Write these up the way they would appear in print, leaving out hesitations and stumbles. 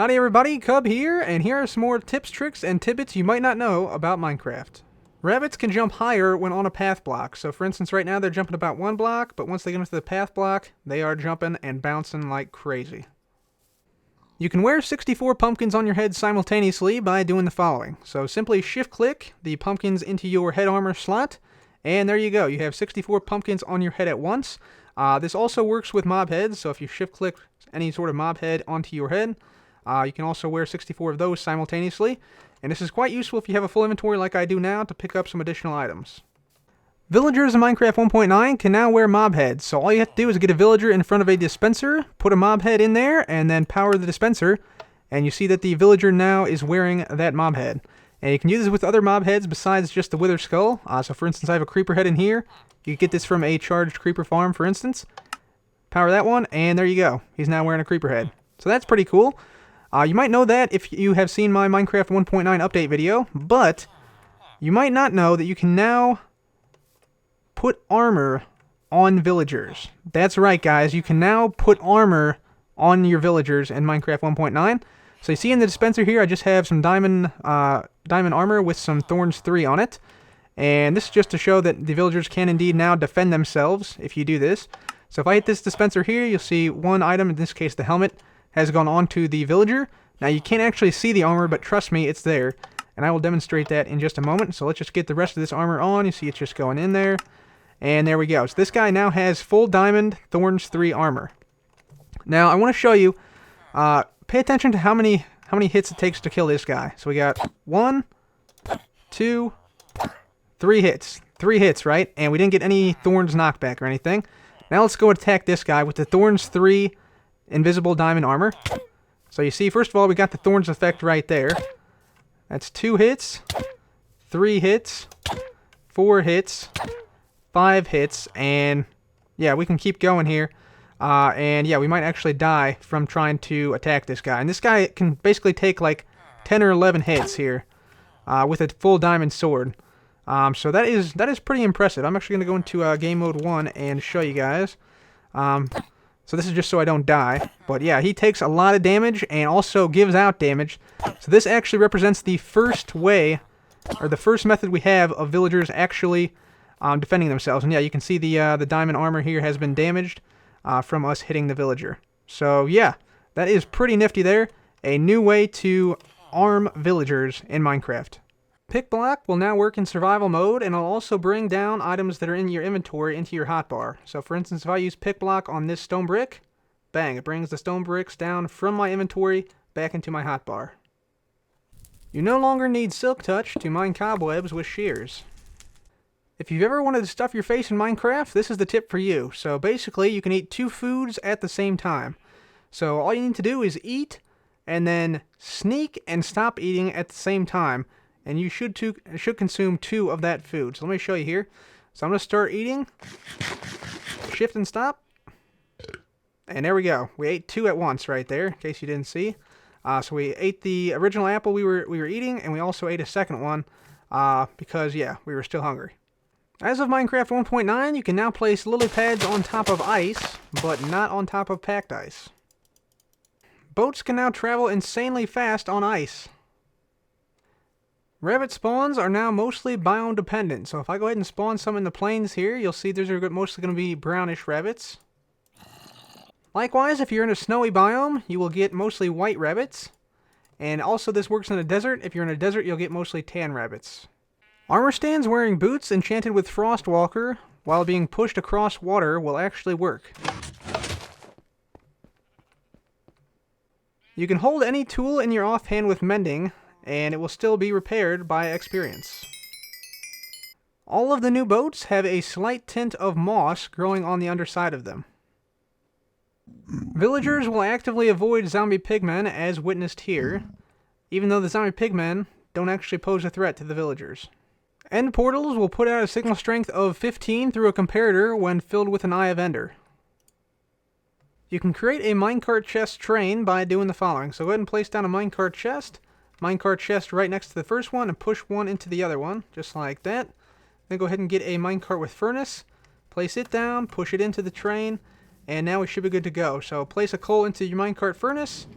Howdy everybody, Cub here, and here are some more tips, tricks, and tidbits you might not know about Minecraft. Rabbits can jump higher when on a path block. So for instance, right now they're jumping about one block, but once they get into the path block, they are jumping and bouncing like crazy. You can wear 64 pumpkins on your head simultaneously by doing the following. So simply shift-click the pumpkins into your head armor slot, and there you go. You have 64 pumpkins on your head at once. This also works with mob heads, so if you shift-click any sort of mob head onto your head, you can also wear 64 of those simultaneously, and this is quite useful if you have a full inventory like I do now to pick up some additional items. Villagers in Minecraft 1.9 can now wear mob heads, so all you have to do is get a villager in front of a dispenser, put a mob head in there, and then power the dispenser, and you see that the villager now is wearing that mob head. And you can use this with other mob heads besides just the wither skull. So for instance, I have a creeper head in here. You get this from a charged creeper farm, for instance. Power that one, and there you go. He's now wearing a creeper head. So that's pretty cool. You might know that if you have seen my Minecraft 1.9 update video, but you might not know that you can now put armor on villagers. That's right, guys. You can now put armor on your villagers in Minecraft 1.9. So you see in the dispenser here, I just have some diamond armor with some thorns 3 on it. And this is just to show that the villagers can indeed now defend themselves if you do this. So if I hit this dispenser here, you'll see one item, in this case the helmet, has gone on to the villager. Now you can't actually see the armor, but trust me, it's there. And I will demonstrate that in just a moment. So let's just get the rest of this armor on. You see it's just going in there. And there we go. So this guy now has full diamond thorns 3 armor. Now I want to show you, pay attention to how many hits it takes to kill this guy. So we got 1, 2, 3 hits. 3 hits, right? And we didn't get any thorns knockback or anything. Now let's go attack this guy with the thorns 3 invisible diamond armor. So you see, first of all, we got the thorns effect right there. That's 2 hits, 3 hits, 4 hits, 5 hits, and yeah, we can keep going here. And yeah, we might actually die from trying to attack this guy. And this guy can basically take like 10 or 11 hits here with a full diamond sword. So that is pretty impressive. I'm actually going to go into game mode 1 and show you guys. So this is just so I don't die. But yeah, he takes a lot of damage and also gives out damage. So this actually represents the first way, or the first method we have of villagers actually defending themselves. And yeah, you can see the diamond armor here has been damaged from us hitting the villager. So yeah, that is pretty nifty there. A new way to arm villagers in Minecraft. Pick block will now work in survival mode, and it'll also bring down items that are in your inventory into your hotbar. So for instance, if I use pick block on this stone brick, bang, it brings the stone bricks down from my inventory back into my hotbar. You no longer need silk touch to mine cobwebs with shears. If you've ever wanted to stuff your face in Minecraft, this is the tip for you. So basically, you can eat 2 foods at the same time. So all you need to do is eat, and then sneak and stop eating at the same time. And you should consume 2 of that food. So let me show you here. So I'm going to start eating. Shift and stop. And there we go. We ate 2 at once right there, in case you didn't see. So we ate the original apple we were eating, and we also ate a second one because, yeah, we were still hungry. As of Minecraft 1.9, you can now place lily pads on top of ice, but not on top of packed ice. Boats can now travel insanely fast on ice. Rabbit spawns are now mostly biome dependent, so if I go ahead and spawn some in the plains here, you'll see those are mostly going to be brownish rabbits. Likewise, if you're in a snowy biome, you will get mostly white rabbits. And also this works in a desert. If you're in a desert, you'll get mostly tan rabbits. Armor stands wearing boots enchanted with Frostwalker while being pushed across water will actually work. You can hold any tool in your offhand with mending, and it will still be repaired by experience. All of the new boats have a slight tint of moss growing on the underside of them. Villagers will actively avoid zombie pigmen as witnessed here, even though the zombie pigmen don't actually pose a threat to the villagers. End portals will put out a signal strength of 15 through a comparator when filled with an Eye of Ender. You can create a minecart chest train by doing the following. So go ahead and place down a minecart chest right next to the first one, and push one into the other one, just like that. Then go ahead and get a minecart with furnace, place it down, push it into the train, and now we should be good to go. So place a coal into your minecart furnace,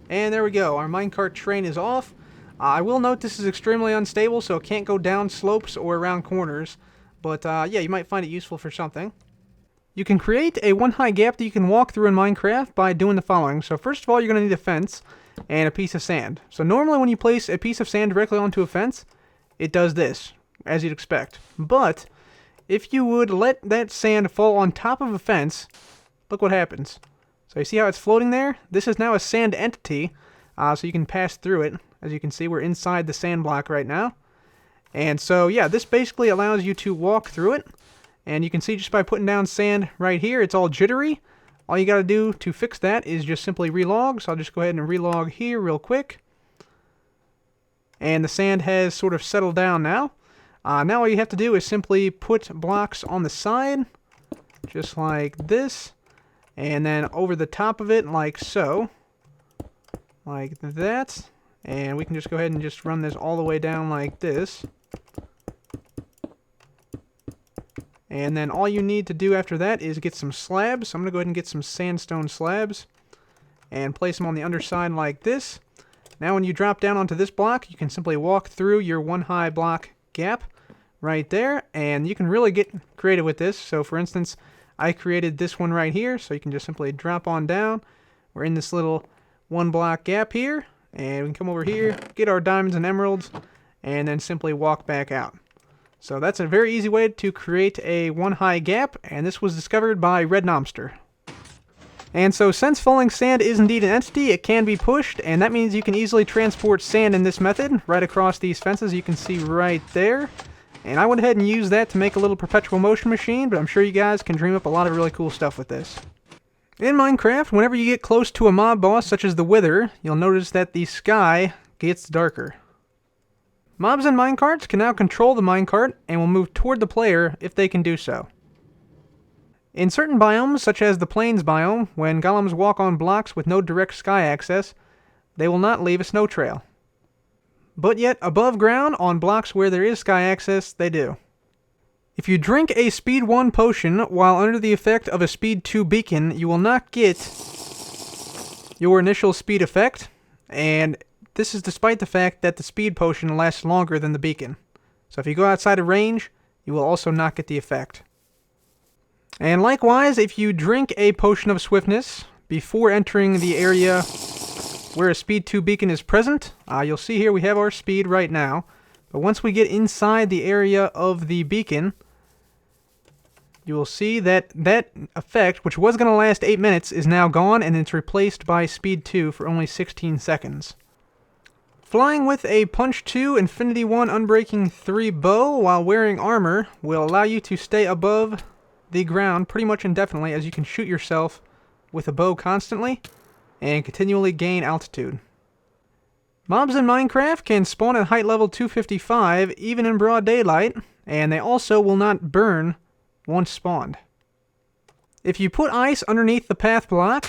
And there we go. Our minecart train is off. I will note this is extremely unstable, so it can't go down slopes or around corners. But yeah, you might find it useful for something. You can create a one-high gap that you can walk through in Minecraft by doing the following. So first of all, you're going to need a fence and a piece of sand. So normally when you place a piece of sand directly onto a fence, it does this, as you'd expect. But if you would let that sand fall on top of a fence, look what happens. So you see how it's floating there? This is now a sand entity, so you can pass through it. As you can see, we're inside the sand block right now. And so, yeah, this basically allows you to walk through it. And you can see just by putting down sand right here, it's all jittery. All you got to do to fix that is just simply relog. So I'll just go ahead and relog here real quick. And the sand has sort of settled down now. Now all you have to do is simply put blocks on the side, just like this. And then over the top of it, like so. Like that. And we can just go ahead and just run this all the way down like this. And then all you need to do after that is get some slabs. So I'm going to go ahead and get some sandstone slabs and place them on the underside like this. Now when you drop down onto this block, you can simply walk through your one high block gap right there. And you can really get creative with this. So for instance, I created this one right here. So you can just simply drop on down. We're in this little one block gap here. And we can come over here, get our diamonds and emeralds, and then simply walk back out. So that's a very easy way to create a one high gap, and this was discovered by Red Nomster. And so since falling sand is indeed an entity, it can be pushed, and that means you can easily transport sand in this method right across these fences you can see right there. And I went ahead and used that to make a little perpetual motion machine, but I'm sure you guys can dream up a lot of really cool stuff with this. In Minecraft, whenever you get close to a mob boss such as the Wither, you'll notice that the sky gets darker. Mobs and minecarts can now control the minecart and will move toward the player if they can do so. In certain biomes, such as the plains biome, when golems walk on blocks with no direct sky access, they will not leave a snow trail. But yet, above ground, on blocks where there is sky access, they do. If you drink a Speed 1 potion while under the effect of a Speed 2 beacon, you will not get your initial speed effect, and this is despite the fact that the speed potion lasts longer than the beacon. So if you go outside of range, you will also not get the effect. And likewise, if you drink a potion of swiftness before entering the area where a Speed 2 beacon is present, you'll see here we have our speed right now. But once we get inside the area of the beacon, you will see that that effect, which was going to last 8 minutes, is now gone, and it's replaced by Speed 2 for only 16 seconds. Flying with a Punch 2 Infinity 1 Unbreaking 3 bow while wearing armor will allow you to stay above the ground pretty much indefinitely, as you can shoot yourself with a bow constantly and continually gain altitude. Mobs in Minecraft can spawn at height level 255 even in broad daylight, and they also will not burn once spawned. If you put ice underneath the path block,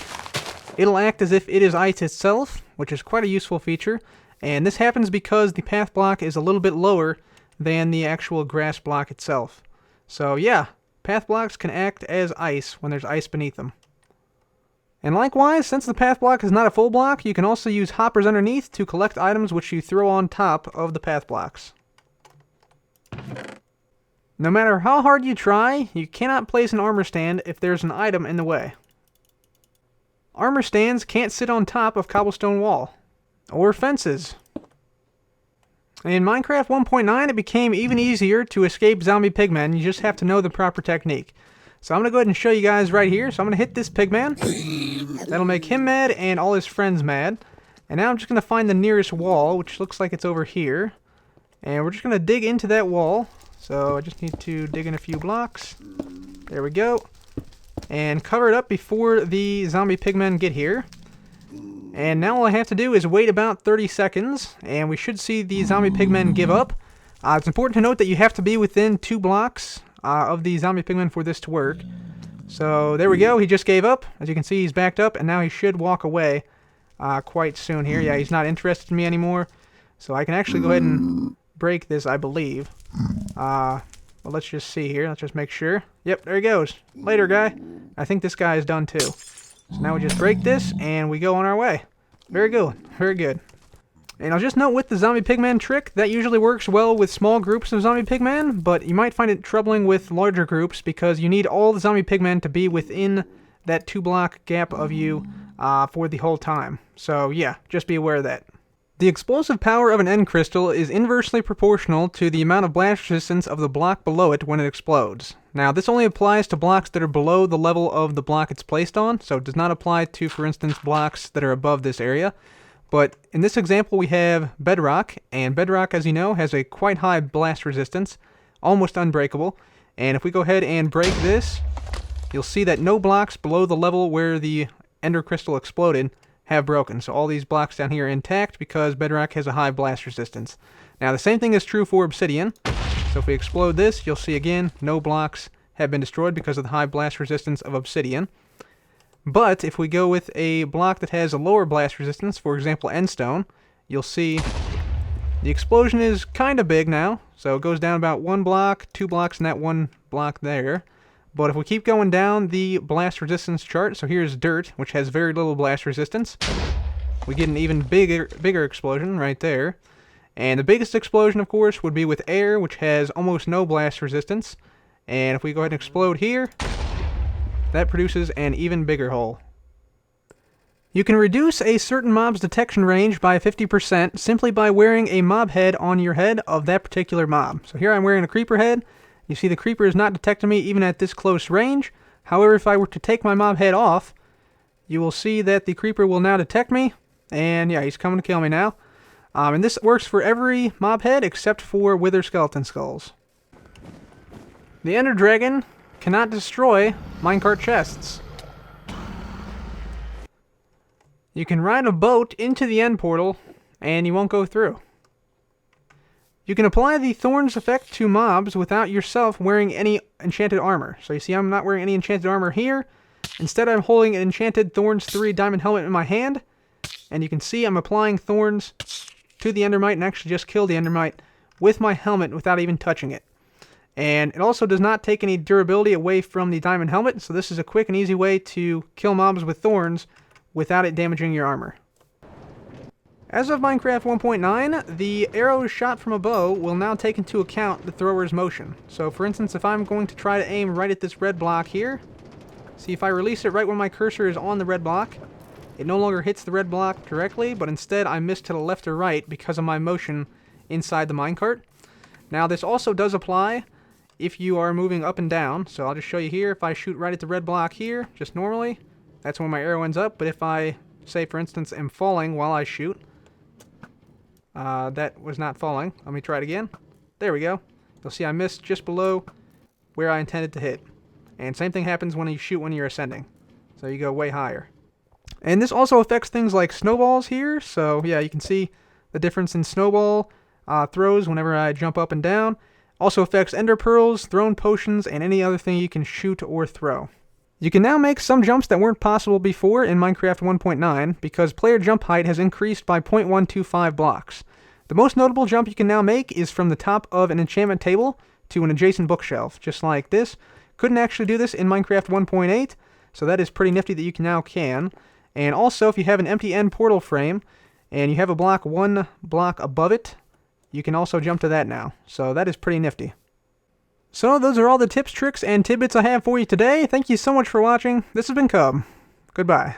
it'll act as if it is ice itself, which is quite a useful feature, and this happens because the path block is a little bit lower than the actual grass block itself. So yeah, path blocks can act as ice when there's ice beneath them. And likewise, since the path block is not a full block, you can also use hoppers underneath to collect items which you throw on top of the path blocks. No matter how hard you try, you cannot place an armor stand if there's an item in the way. Armor stands can't sit on top of cobblestone wall, or fences. In Minecraft 1.9, it became even easier to escape zombie pigmen. You just have to know the proper technique. So I'm going to go ahead and show you guys right here. So I'm going to hit this pigman. That'll make him mad and all his friends mad. And now I'm just going to find the nearest wall, which looks like it's over here. And we're just going to dig into that wall. So I just need to dig in a few blocks. There we go. And cover it up before the zombie pigmen get here. And now all I have to do is wait about 30 seconds, and we should see the zombie pigmen give up. It's important to note that you have to be within 2 blocks of the zombie pigmen for this to work. So there we go, he just gave up. As you can see, he's backed up, and now he should walk away quite soon here. Yeah, he's not interested in me anymore. So I can actually go ahead and break this, I believe. Well, let's just see here. Let's just make sure. Yep, there he goes. Later, guy. I think this guy is done too. So now we just break this, and we go on our way. Very good. Very good. And I'll just note with the zombie pigman trick, that usually works well with small groups of zombie pigman, but you might find it troubling with larger groups because you need all the zombie pigmen to be within that 2-block gap of you for the whole time. So yeah, just be aware of that. The explosive power of an end crystal is inversely proportional to the amount of blast resistance of the block below it when it explodes. Now, this only applies to blocks that are below the level of the block it's placed on, so it does not apply to, for instance, blocks that are above this area. But in this example, we have bedrock, and bedrock, as you know, has a quite high blast resistance, almost unbreakable. And if we go ahead and break this, you'll see that no blocks below the level where the ender crystal exploded have broken. So all these blocks down here are intact because bedrock has a high blast resistance. Now, the same thing is true for obsidian. So if we explode this, you'll see again, no blocks have been destroyed because of the high blast resistance of obsidian. But if we go with a block that has a lower blast resistance, for example, endstone, you'll see the explosion is kind of big now. So it goes down about 1 block, 2 blocks in that 1 block there. But if we keep going down the blast resistance chart, so here's dirt, which has very little blast resistance, we get an even bigger explosion right there. And the biggest explosion, of course, would be with air, which has almost no blast resistance. And if we go ahead and explode here, that produces an even bigger hole. You can reduce a certain mob's detection range by 50% simply by wearing a mob head on your head of that particular mob. So here I'm wearing a creeper head. You see the creeper is not detecting me even at this close range. However, if I were to take my mob head off, you will see that the creeper will now detect me. And yeah, he's coming to kill me now. And this works for every mob head except for wither skeleton skulls. The ender dragon cannot destroy minecart chests. You can ride a boat into the end portal and you won't go through. You can apply the Thorns effect to mobs without yourself wearing any enchanted armor. So you see I'm not wearing any enchanted armor here. Instead I'm holding an enchanted Thorns 3 diamond helmet in my hand. And you can see I'm applying Thorns to the endermite and actually just kill the endermite with my helmet without even touching it. And it also does not take any durability away from the diamond helmet, so this is a quick and easy way to kill mobs with thorns without it damaging your armor. As of Minecraft 1.9, the arrows shot from a bow will now take into account the thrower's motion. So for instance, if I'm going to try to aim right at this red block here, see if I release it right when my cursor is on the red block, it no longer hits the red block directly, but instead I miss to the left or right because of my motion inside the minecart. Now this also does apply if you are moving up and down. So I'll just show you here. If I shoot right at the red block here, just normally, that's when my arrow ends up. But if I, say for instance, am falling while I shoot, that was not falling. Let me try it again. There we go. You'll see I missed just below where I intended to hit. And same thing happens when you shoot when you're ascending. So you go way higher. And this also affects things like snowballs here. So yeah, you can see the difference in snowball throws whenever I jump up and down. Also affects ender pearls, thrown potions, and any other thing you can shoot or throw. You can now make some jumps that weren't possible before in Minecraft 1.9 because player jump height has increased by 0.125 blocks. The most notable jump you can now make is from the top of an enchantment table to an adjacent bookshelf, just like this. Couldn't actually do this in Minecraft 1.8, so that is pretty nifty that you now can. And also, if you have an empty end portal frame and you have a block 1 block above it, you can also jump to that now. So that is pretty nifty. So those are all the tips, tricks, and tidbits I have for you today. Thank you so much for watching. This has been Cub. Goodbye.